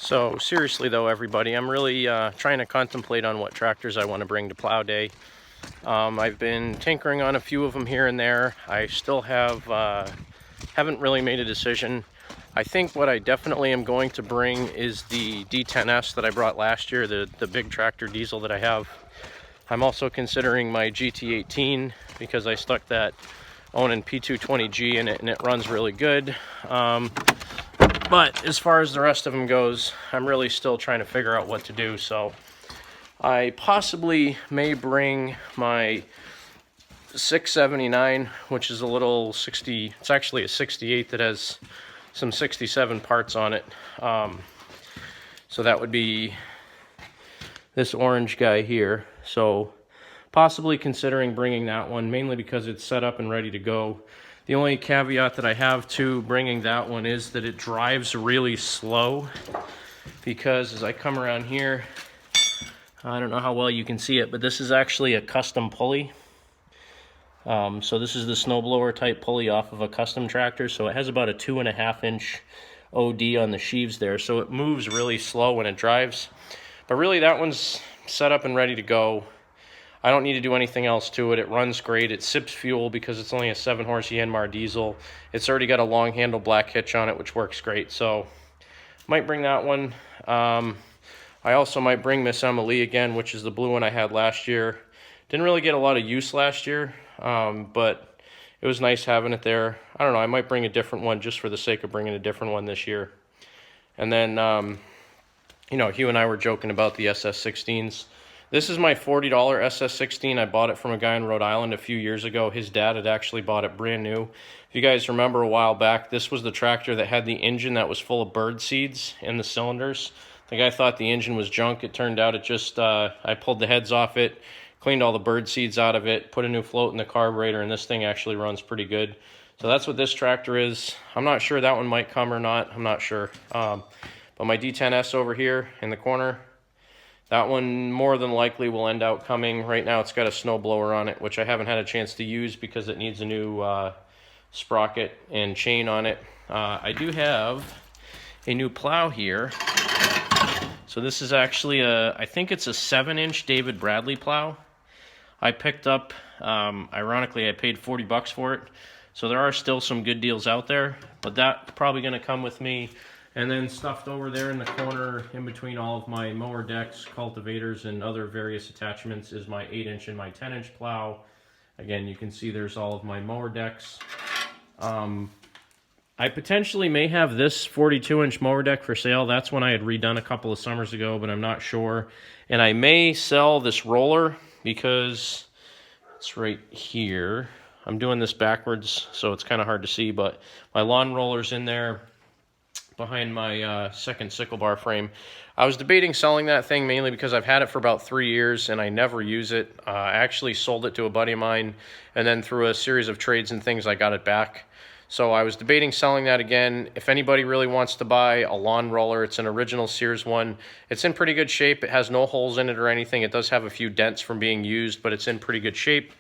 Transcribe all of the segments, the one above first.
So seriously though, everybody, I'm really trying to contemplate on what tractors I want to bring to plow day. I've been tinkering on a few of them here and there. I still haven't really made a decision. I think what I definitely am going to bring is the D10S that I brought last year, the big tractor diesel that I have. I'm also considering my GT18 because I stuck that Onan P220G in it and it runs really good. But as far as the rest of them goes, I'm really still trying to figure out what to do. So I possibly may bring my 679, which is a little 60, it's actually a 68 that has some 67 parts on it. So that would be this orange guy here. So possibly considering bringing that one, mainly because it's set up and ready to go. The only caveat that I have to bringing that one is that it drives really slow, because as I come around here, I don't know how well you can see it, but this is actually a custom pulley. So this is the snowblower type pulley off of a custom tractor. So it has about a 2.5 inch OD on the sheaves there. So it moves really slow when it drives. But really that one's set up and ready to go. I don't need to do anything else to it. It runs great. It sips fuel because it's only a 7-horse Yanmar diesel. It's already got a long handle black hitch on it, which works great. So might bring that one. I also might bring Miss Emily again, which is the blue one I had last year. Didn't really get a lot of use last year, but it was nice having it there. I don't know, I might bring a different one just for the sake of bringing a different one this year. And then, you know, Hugh and I were joking about the SS16s. This is my $40 SS16. I bought it from a guy in Rhode Island a few years ago. His dad had actually bought it brand new. If you guys remember a while back, this was the tractor that had the engine that was full of bird seeds in the cylinders. The guy thought the engine was junk. It turned out it just, I pulled the heads off it, cleaned all the bird seeds out of it, put a new float in the carburetor, and this thing actually runs pretty good. So that's what this tractor is. I'm not sure that one might come or not. I'm not sure. But my D10S over here in the corner, that one more than likely will end up coming. Right now it's got a snow blower on it, which I haven't had a chance to use because it needs a new sprocket and chain on it. I do have a new plow here. So this is actually I think it's a 7-inch David Bradley plow. I picked up, ironically I paid $40 for it. So there are still some good deals out there, but that's probably gonna come with me. And then stuffed over there in the corner in between all of my mower decks, cultivators, and other various attachments is my 8-inch and my 10-inch plow. Again, you can see there's all of my mower decks. I potentially may have this 42-inch mower deck for sale. That's one I had redone a couple of summers ago, but I'm not sure. And I may sell this roller because it's right here. I'm doing this backwards, so it's kind of hard to see, but my lawn roller's in there behind my second sickle bar frame. I was debating selling that thing mainly because I've had it for about 3 years and I never use it. I actually sold it to a buddy of mine, and then through a series of trades and things, I got it back. So I was debating selling that again. If anybody really wants to buy a lawn roller, it's an original Sears one. It's in pretty good shape. It has no holes in it or anything. It does have a few dents from being used, but it's in pretty good shape.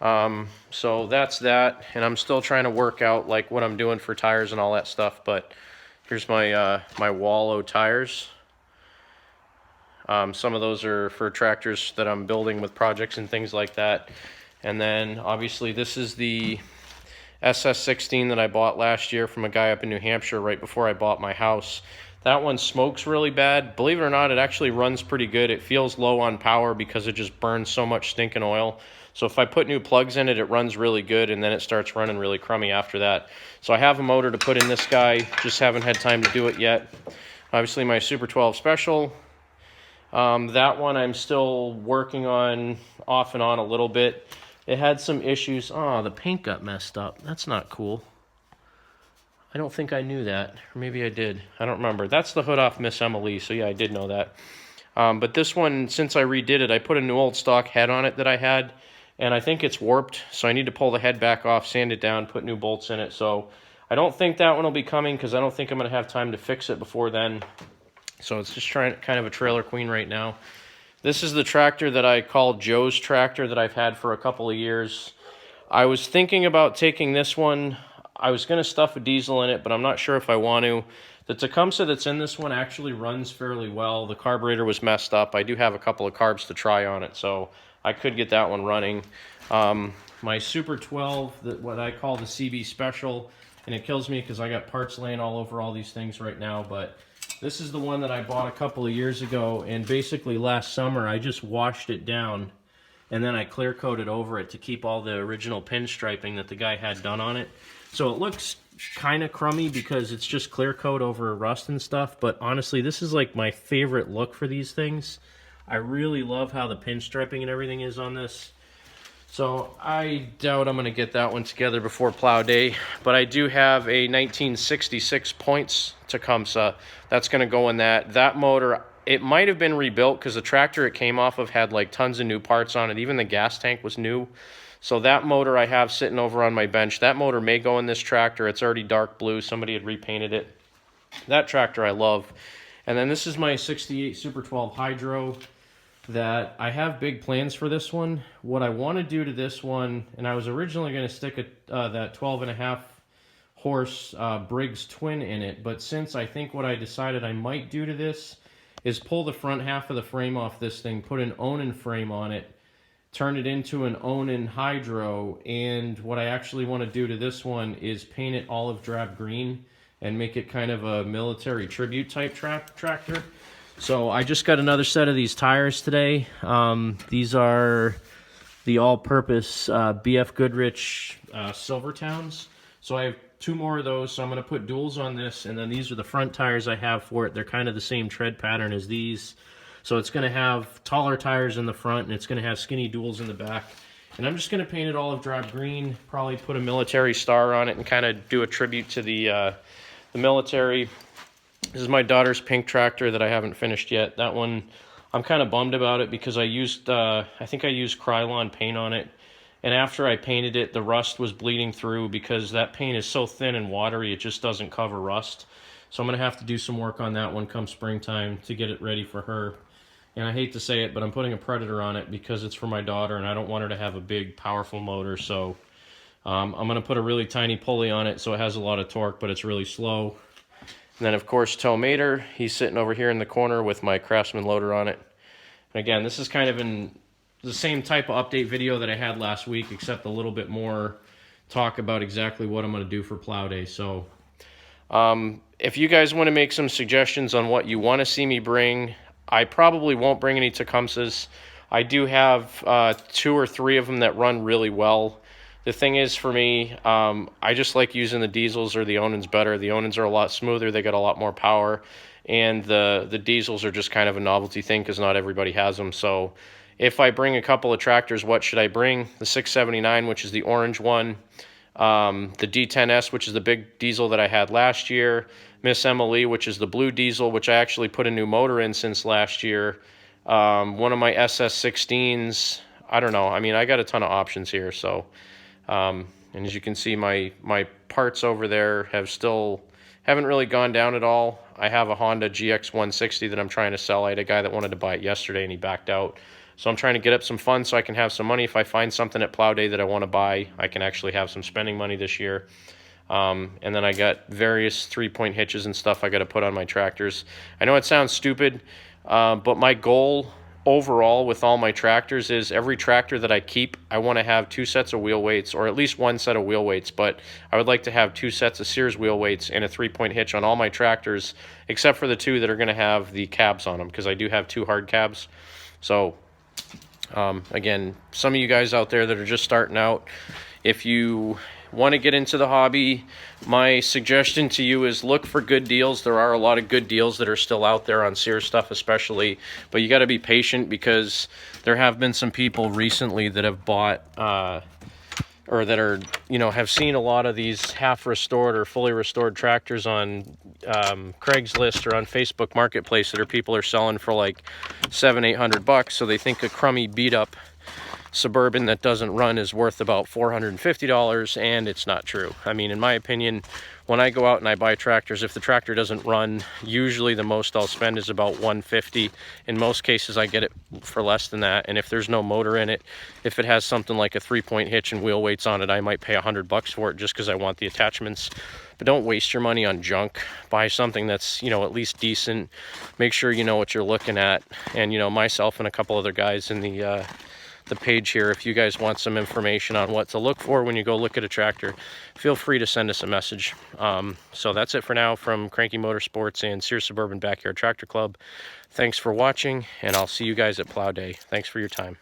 So that's that. And I'm still trying to work out like what I'm doing for tires and all that stuff. But here's my my Wallow tires. Some of those are for tractors that I'm building with projects and things like that. And then obviously this is the SS16 that I bought last year from a guy up in New Hampshire right before I bought my house. That one smokes really bad. Believe it or not, it actually runs pretty good. It feels low on power because it just burns so much stinking oil. So if I put new plugs in it, it runs really good, and then it starts running really crummy after that. So I have a motor to put in this guy, just haven't had time to do it yet. Obviously my Super 12 Special. That one I'm still working on off and on a little bit. It had some issues. Oh, the paint got messed up. That's not cool. I don't think I knew that. Or maybe I did. I don't remember. That's the hood off Miss Emily, so yeah, I did know that. But this one, since I redid it, I put a new old stock head on it that I had, and I think it's warped, so I need to pull the head back off, sand it down, put new bolts in it. So I don't think that one will be coming because I don't think I'm going to have time to fix it before then. So it's just kind of a trailer queen right now. This is the tractor that I call Joe's tractor that I've had for a couple of years. I was thinking about taking this one. I was going to stuff a diesel in it, but I'm not sure if I want to. The Tecumseh that's in this one actually runs fairly well. The carburetor was messed up. I do have a couple of carbs to try on it, so I could get that one running. My Super 12, what I call the CB Special, and it kills me because I got parts laying all over all these things right now, but this is the one that I bought a couple of years ago, and basically last summer I just washed it down and then I clear coated over it to keep all the original pinstriping that the guy had done on it. So it looks kind of crummy because it's just clear coat over rust and stuff, but honestly this is like my favorite look for these things. I really love how the pinstriping and everything is on this. So I doubt I'm going to get that one together before plow day, but I do have a 1966 points Tecumseh that's going to go in that. That motor, it might have been rebuilt because the tractor it came off of had like tons of new parts on it. Even the gas tank was new. So that motor I have sitting over on my bench, that motor may go in this tractor. It's already dark blue. Somebody had repainted it. That tractor I love. And then this is my 68 Super 12 Hydro that I have big plans for this one. What I want to do to this one, and I was originally going to stick that 12.5 horse Briggs twin in it, but since I think what I decided I might do to this is pull the front half of the frame off this thing, put an Onan frame on it, turn it into an Onan Hydro, and what I actually want to do to this one is paint it olive drab green and make it kind of a military tribute type tractor. So I just got another set of these tires today. These are the all-purpose BF Goodrich Silvertowns. So I have 2 more of those, so I'm going to put duals on this, and then these are the front tires I have for it. They're kind of the same tread pattern as these. So it's going to have taller tires in the front, and it's going to have skinny duals in the back. And I'm just going to paint it olive drab green, probably put a military star on it, and kind of do a tribute to the military. This is my daughter's pink tractor that I haven't finished yet. That one, I'm kind of bummed about it because I think I used Krylon paint on it. And after I painted it, the rust was bleeding through because that paint is so thin and watery, it just doesn't cover rust. So I'm going to have to do some work on that one come springtime to get it ready for her. And I hate to say it, but I'm putting a Predator on it because it's for my daughter and I don't want her to have a big, powerful motor. So I'm going to put a really tiny pulley on it so it has a lot of torque, but it's really slow. And then, of course, Tow Mater, he's sitting over here in the corner with my Craftsman loader on it. And again, this is kind of in the same type of update video that I had last week, except a little bit more talk about exactly what I'm going to do for plow day. So if you guys want to make some suggestions on what you want to see me bring, I probably won't bring any Tecumsehs. I do have 2 or 3 of them that run really well. The thing is, for me, I just like using the diesels or the Onans better. The Onans are a lot smoother. They got a lot more power. And the diesels are just kind of a novelty thing because not everybody has them. So if I bring a couple of tractors, what should I bring? The 679, which is the orange one. The D10S, which is the big diesel that I had last year. Miss Emily, which is the blue diesel, which I actually put a new motor in since last year. One of my SS16s. I don't know. I mean, I got a ton of options here, so... and as you can see, my parts over there haven't really gone down at all. I have a Honda GX160 that I'm trying to sell. I had a guy that wanted to buy it yesterday and he backed out. So I'm trying to get up some funds so I can have some money. If I find something at plow day that I want to buy, I can actually have some spending money this year. And then I got various 3-point hitches and stuff I got to put on my tractors. I know it sounds stupid, but my goal overall with all my tractors is every tractor that I keep, I want to have 2 sets of wheel weights, or at least 1 set of wheel weights, but I would like to have 2 sets of Sears wheel weights and a 3-point hitch on all my tractors, except for the 2 that are going to have the cabs on them, because I do have 2 hard cabs. So again, some of you guys out there that are just starting out, if you want to get into the hobby, my suggestion to you is look for good deals. There are a lot of good deals that are still out there on Sears stuff especially, but you got to be patient because there have been some people recently that have bought or that are, you know, have seen a lot of these half restored or fully restored tractors on Craigslist or on Facebook Marketplace that people are selling for like $700-800, so they think a crummy beat up Suburban that doesn't run is worth about $450, and it's not true. I mean, in my opinion, when I go out and I buy tractors, if the tractor doesn't run, usually the most I'll spend is about $150. In most cases, I get it for less than that. And if there's no motor in it, if it has something like a 3-point hitch and wheel weights on it, I might pay $100 for it just because I want the attachments. But don't waste your money on junk. Buy something that's, you know, at least decent. Make sure you know what you're looking at. And, you know, myself and a couple other guys in the page here, if you guys want some information on what to look for when you go look at a tractor, feel free to send us a message. So that's it for now from Cranky Motorsports and Sears Suburban Backyard Tractor Club. Thanks for watching, and I'll see you guys at Plow Day. Thanks for your time.